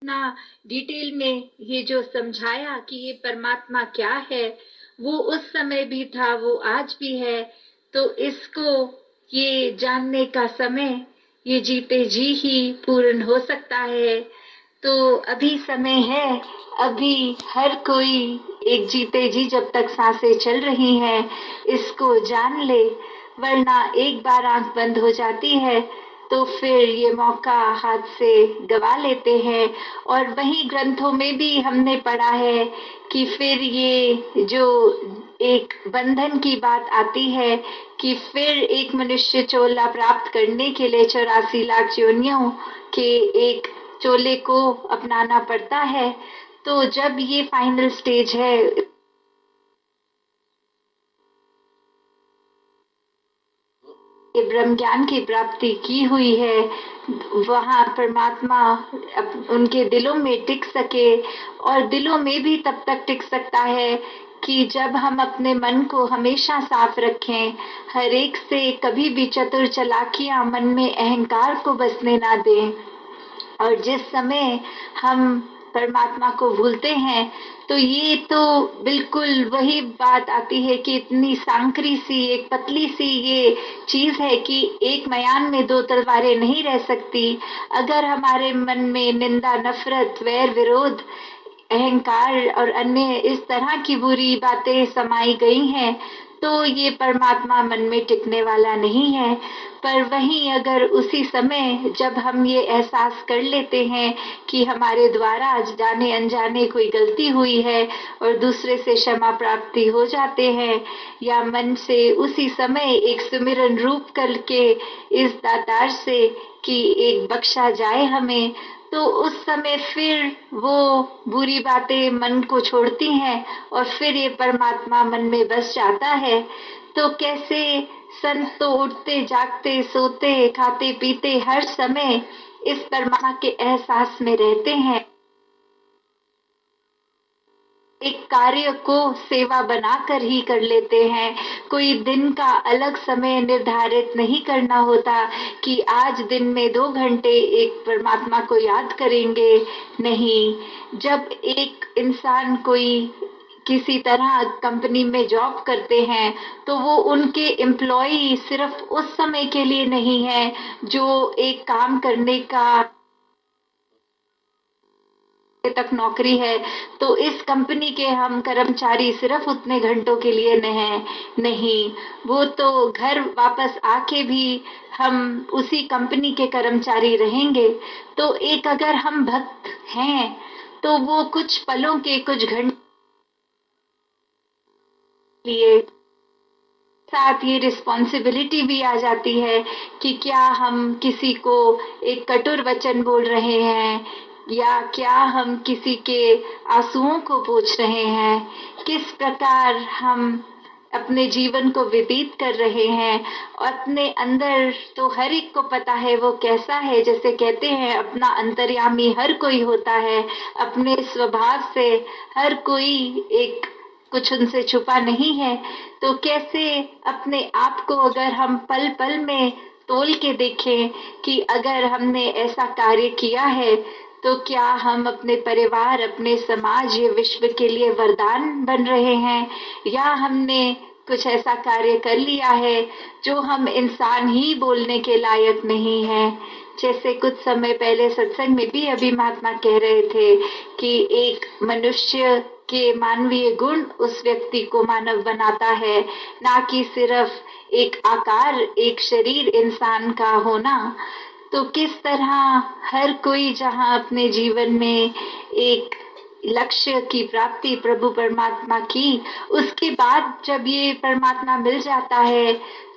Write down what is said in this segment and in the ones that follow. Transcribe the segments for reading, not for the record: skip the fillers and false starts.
इतना डिटेल में ये जो समझाया कि ये परमात्मा क्या है, वो उस समय भी था, वो आज भी है। तो इसको ये जानने का समय ये जीते जी ही पूर्ण हो सकता है। तो अभी समय है, अभी हर कोई एक जीते जी जब तक सांसें चल रही हैं इसको जान ले, वरना एक बार आंख बंद हो जाती है तो फिर ये मौका हाथ से गवा लेते हैं। और वहीं ग्रंथों में भी हमने पढ़ा है कि फिर ये जो एक बंधन की बात आती है कि फिर एक मनुष्य चोला प्राप्त करने के लिए 84 लाख योनियों के एक चोले को अपनाना पड़ता है। तो जब ये फाइनल स्टेज है, ये ब्रह्म ज्ञान की प्राप्ति की हुई है, वहाँ परमात्मा उनके दिलों में टिक सके। और दिलों में भी तब तक टिक सकता है कि जब हम अपने मन को हमेशा साफ रखें, हर एक से कभी भी चतुर चालाकियां मन में अहंकार को बसने ना दें। और जिस समय हम परमात्मा को भूलते हैं तो ये तो बिल्कुल वही बात आती है कि इतनी सांकरी सी एक पतली सी ये चीज है कि एक मयान में दो तलवारें नहीं रह सकती। अगर हमारे मन में निंदा, नफरत, वैर, विरोध, अहंकार और अन्य इस तरह की बुरी बातें समाई गई हैं तो ये परमात्मा मन में टिकने वाला नहीं है। पर वहीं अगर उसी समय जब हम ये एहसास कर लेते हैं कि हमारे द्वारा जाने अनजाने कोई गलती हुई है और दूसरे से क्षमा प्राप्ति हो जाते हैं, या मन से उसी समय एक सुमिरन रूप करके इस दातार से कि एक बख्शा जाए हमें, तो उस समय फिर वो बुरी बातें मन को छोड़ती हैं और फिर ये परमात्मा मन में बस जाता है। तो कैसे संत तो उठते, जागते, सोते, खाते, पीते हर समय इस परमात्मा के एहसास में रहते हैं। एक कार्य को सेवा बनाकर ही कर लेते हैं। कोई दिन का अलग समय निर्धारित नहीं करना होता कि आज दिन में 2 घंटे एक परमात्मा को याद करेंगे। नहीं, जब एक इंसान कोई किसी तरह कंपनी में जॉब करते हैं तो वो उनके एम्प्लॉई सिर्फ उस समय के लिए नहीं है जो एक काम करने का तक नौकरी है, तो इस कंपनी के हम कर्मचारी सिर्फ उतने घंटों के लिए नहीं, वो तो घर वापस आके भी हम उसी कंपनी के कर्मचारी रहेंगे। तो एक अगर हम भक्त हैं तो वो कुछ पलों के कुछ घंटे लिए साथ ये रिस्पॉन्सिबिलिटी भी आ जाती है कि क्या हम किसी को एक कटुर वचन बोल रहे हैं या क्या हम किसी के आंसुओं को पोंछ रहे हैं, किस प्रकार हम अपने जीवन को व्यतीत कर रहे हैं। और अपने अंदर तो हर एक को पता है वो कैसा है, जैसे कहते हैं अपना अंतर्यामी हर कोई होता है, अपने स्वभाव से हर कोई एक कुछ उनसे छुपा नहीं है। तो कैसे अपने आप को अगर हम पल पल में तोल के देखें कि अगर हमने ऐसा कार्य किया है तो क्या हम अपने परिवार, अपने समाज या विश्व के लिए वरदान बन रहे हैं, या हमने कुछ ऐसा कार्य कर लिया है जो हम इंसान ही बोलने के लायक नहीं है। जैसे कुछ समय पहले सत्संग में भी अभी महात्मा कह रहे थे कि एक मनुष्य के मानवीय गुण उस व्यक्ति को मानव बनाता है, ना कि सिर्फ एक आकार, एक शरीर इंसान का होना। तो किस तरह हर कोई जहाँ अपने जीवन में एक लक्ष्य की प्राप्ति प्रभु परमात्मा की, उसके बाद जब ये परमात्मा मिल जाता है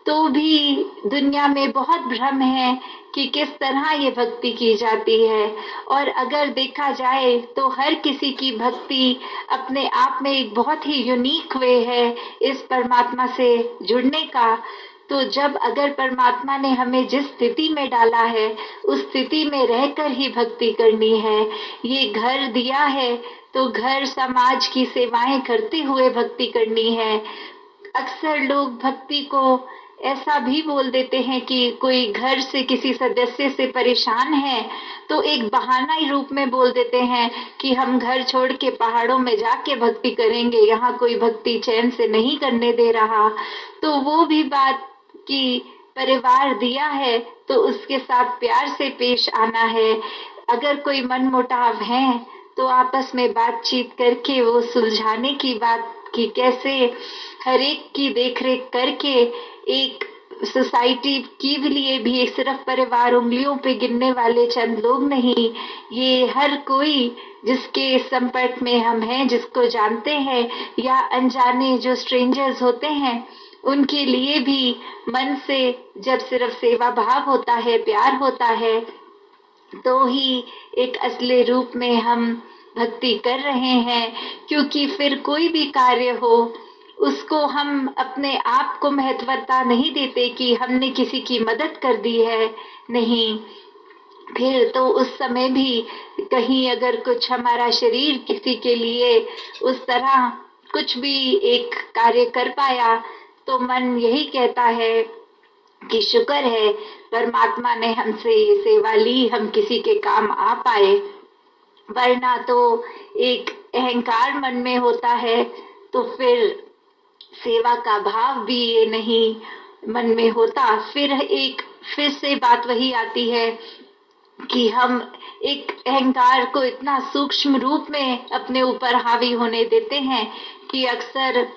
तो भी दुनिया में बहुत भ्रम है कि किस तरह ये भक्ति की जाती है। और अगर देखा जाए तो हर किसी की भक्ति अपने आप में एक बहुत ही यूनिक वे है इस परमात्मा से जुड़ने का। तो जब अगर परमात्मा ने हमें जिस स्थिति में डाला है उस स्थिति में रहकर ही भक्ति करनी है। ये घर दिया है तो घर समाज की सेवाएं करते हुए भक्ति करनी है। अक्सर लोग भक्ति को ऐसा भी बोल देते हैं कि कोई घर से किसी सदस्य से परेशान है तो एक बहाना ही रूप में बोल देते हैं कि हम घर छोड़ के पहाड़ों में जाके भक्ति करेंगे, यहाँ कोई भक्ति चैन से नहीं करने दे रहा। तो वो भी बात कि परिवार दिया है तो उसके साथ प्यार से पेश आना है। अगर कोई मनमुटाव है तो आपस में बातचीत करके वो सुलझाने की बात कि कैसे हर एक की देखरेख करके एक सोसाइटी के लिए भी सिर्फ परिवार उंगलियों पे गिनने वाले चंद लोग नहीं, ये हर कोई जिसके संपर्क में हम हैं, जिसको जानते हैं या अनजाने जो स्ट्रेंजर्स होते हैं, उनके लिए भी मन से जब सिर्फ सेवा भाव होता है, प्यार होता है, तो ही एक असली रूप में हम भक्ति कर रहे हैं। क्योंकि फिर कोई भी कार्य हो उसको हम अपने आप को महत्वता नहीं देते कि हमने किसी की मदद कर दी है, नहीं। फिर तो उस समय भी कहीं अगर कुछ हमारा शरीर किसी के लिए उस तरह कुछ भी एक कार्य कर पाया तो मन यही कहता है कि शुक्र है परमात्मा ने हमसे ये सेवा ली, हम किसी के काम आ पाए। वरना तो एक अहंकार मन में होता है तो फिर सेवा का भाव भी ये नहीं मन में होता। फिर से बात वही आती है कि हम एक अहंकार को इतना सूक्ष्म रूप में अपने ऊपर हावी होने देते हैं कि अक्सर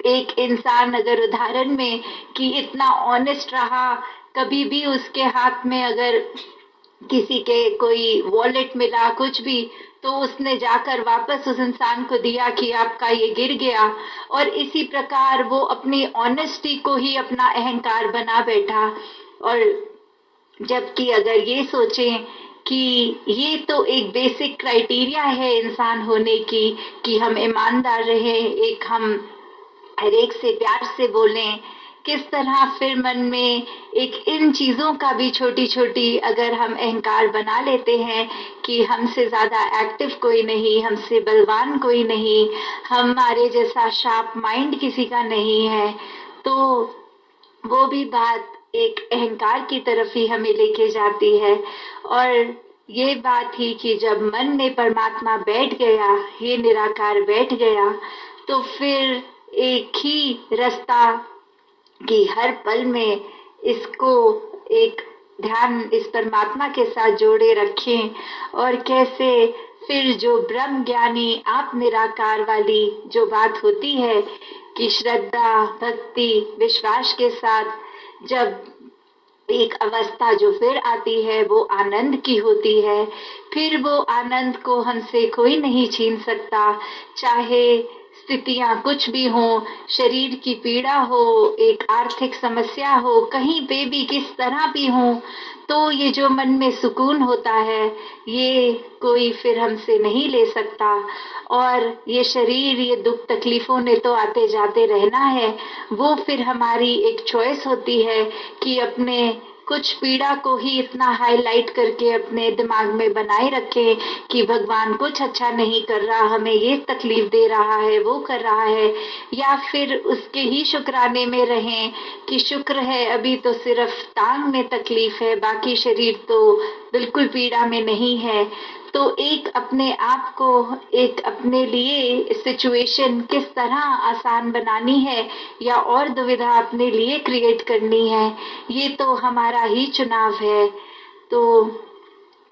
एक इंसान अगर उदाहरण में कि इतना ऑनेस्ट रहा, कभी भी उसके हाथ में अगर किसी के कोई वॉलेट मिला कुछ भी तो उसने जाकर वापस उस इंसान को दिया कि आपका ये गिर गया, और इसी प्रकार वो अपनी ऑनेस्टी को ही अपना अहंकार बना बैठा। और जबकि अगर ये सोचें कि ये तो एक बेसिक क्राइटेरिया है इंसान होने की कि हम ईमानदार रहें, एक हम हर एक से प्यार से बोलें, किस तरह फिर मन में एक इन चीजों का भी छोटी छोटी अगर हम अहंकार बना लेते हैं कि हमसे ज्यादा एक्टिव कोई नहीं, हमसे बलवान कोई नहीं, हमारे जैसा शार्प माइंड किसी का नहीं है, तो वो भी बात एक अहंकार की तरफ ही हमें लेके जाती है। और ये बात ही कि जब मन में परमात्मा बैठ गया, ये निराकार बैठ गया, तो फिर एक ही रास्ता कि हर पल में इसको एक ध्यान इस परमात्मा के साथ जोड़े रखें। और कैसे फिर जो ब्रह्म ज्ञानी आप निराकार वाली जो बात होती है कि श्रद्धा भक्ति विश्वास के साथ जब एक अवस्था जो फिर आती है वो आनंद की होती है। फिर वो आनंद को हमसे कोई नहीं छीन सकता, चाहे स्थितियां कुछ भी हो, शरीर की पीड़ा हो, एक आर्थिक समस्या हो, कहीं पे भी किस तरह भी हो, तो ये जो मन में सुकून होता है ये कोई फिर हमसे नहीं ले सकता। और ये शरीर, ये दुख तकलीफों ने तो आते जाते रहना है, वो फिर हमारी एक चॉइस होती है कि अपने कुछ पीड़ा को ही इतना हाईलाइट करके अपने दिमाग में बनाए रखें कि भगवान कुछ अच्छा नहीं कर रहा, हमें ये तकलीफ दे रहा है, वो कर रहा है, या फिर उसके ही शुक्राने में रहें कि शुक्र है अभी तो सिर्फ टांग में तकलीफ है, बाकी शरीर तो बिल्कुल पीड़ा में नहीं है। तो एक अपने आप को एक अपने लिए सिचुएशन किस तरह आसान बनानी है या और दुविधा अपने लिए क्रिएट करनी है, ये तो हमारा ही चुनाव है। तो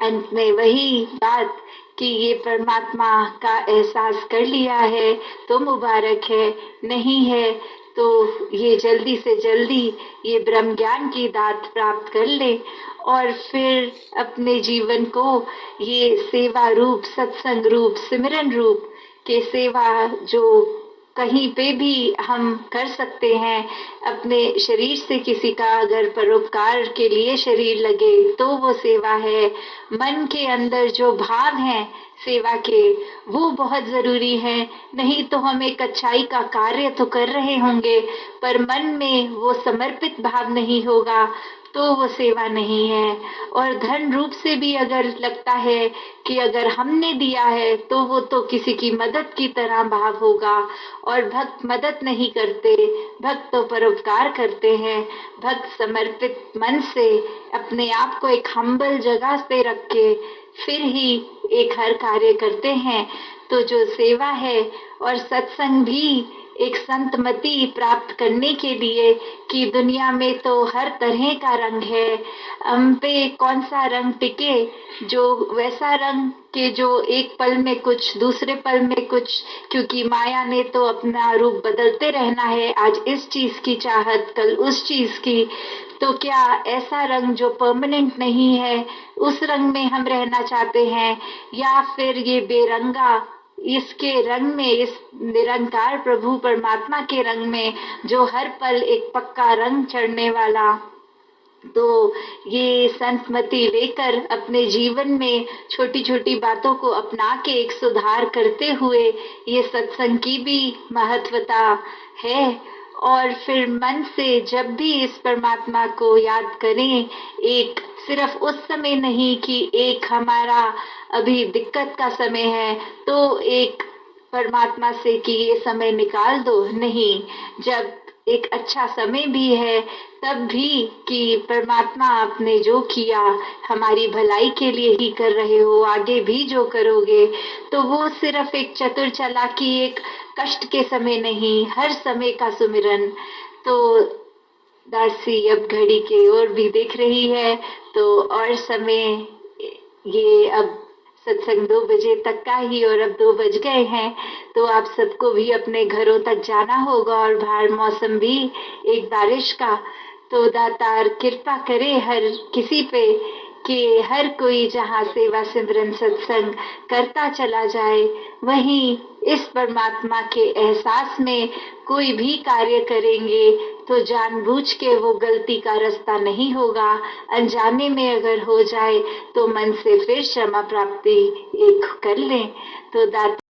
अंत में वही बात कि ये परमात्मा का एहसास कर लिया है तो मुबारक है, नहीं है तो ये जल्दी से जल्दी ये ब्रह्म ज्ञान की दात प्राप्त कर ले और फिर अपने जीवन को ये सेवा रूप, सत्संग रूप, सिमरन रूप के सेवा जो कहीं पे भी हम कर सकते हैं। अपने शरीर से किसी का अगर परोपकार के लिए शरीर लगे तो वो सेवा है। मन के अंदर जो भाव हैं सेवा के वो बहुत जरूरी है, नहीं तो हम एक अच्छाई का कार्य तो कर रहे होंगे पर मन में वो समर्पित भाव नहीं होगा तो वो सेवा नहीं है। और धन रूप से भी अगर लगता है कि अगर हमने दिया है तो वो तो किसी की मदद की तरह भाव होगा, और भक्त मदद नहीं करते, भक्त तो परोपकार करते हैं। भक्त समर्पित मन से अपने आप को एक हम्बल जगह पे रख के फिर ही एक हर कार्य करते हैं। तो जो सेवा है और सत्संग भी एक संतमति प्राप्त करने के लिए कि दुनिया में तो हर तरह का रंग है, हम पे कौन सा रंग टिके, जो वैसा रंग के जो एक पल में कुछ, दूसरे पल में कुछ, क्योंकि माया ने तो अपना रूप बदलते रहना है, आज इस चीज की चाहत, कल उस चीज की। तो क्या ऐसा रंग जो परमानेंट नहीं है उस रंग में हम रहना चाहते हैं, या फिर ये बेरंगा इसके रंग में, इस निरंकार प्रभु परमात्मा के रंग में जो हर पल एक पक्का रंग चढ़ने वाला। तो ये संतमति लेकर अपने जीवन में छोटी छोटी बातों को अपना के एक सुधार करते हुए ये सत्संग की भी महत्वता है। और फिर मन से जब भी इस परमात्मा को याद करें, एक सिर्फ उस समय नहीं कि एक हमारा अभी दिक्कत का समय है तो एक परमात्मा से कि ये समय निकाल दो, नहीं, जब एक अच्छा समय भी है तब भी कि परमात्मा आपने जो किया हमारी भलाई के लिए ही कर रहे हो, आगे भी जो करोगे तो वो सिर्फ एक चतुर चालाकी, एक कष्ट के समय नहीं, हर समय का सुमिरन। तो दासी अब घड़ी की ओर भी देख रही है, तो और समय ये अब सत्संग 2 बजे तक का ही, और अब 2 बज गए हैं, तो आप सबको भी अपने घरों तक जाना होगा, और बाहर मौसम भी एक बारिश का। तो दातार कृपा करे हर किसी पे कि हर कोई जहाँ सेवा सिमरन सत्संग करता चला जाए, वहीं इस परमात्मा के एहसास में कोई भी कार्य करेंगे तो जानबूझ के वो गलती का रास्ता नहीं होगा, अनजाने में अगर हो जाए तो मन से फिर क्षमा प्राप्ति एक कर लें। तो दाता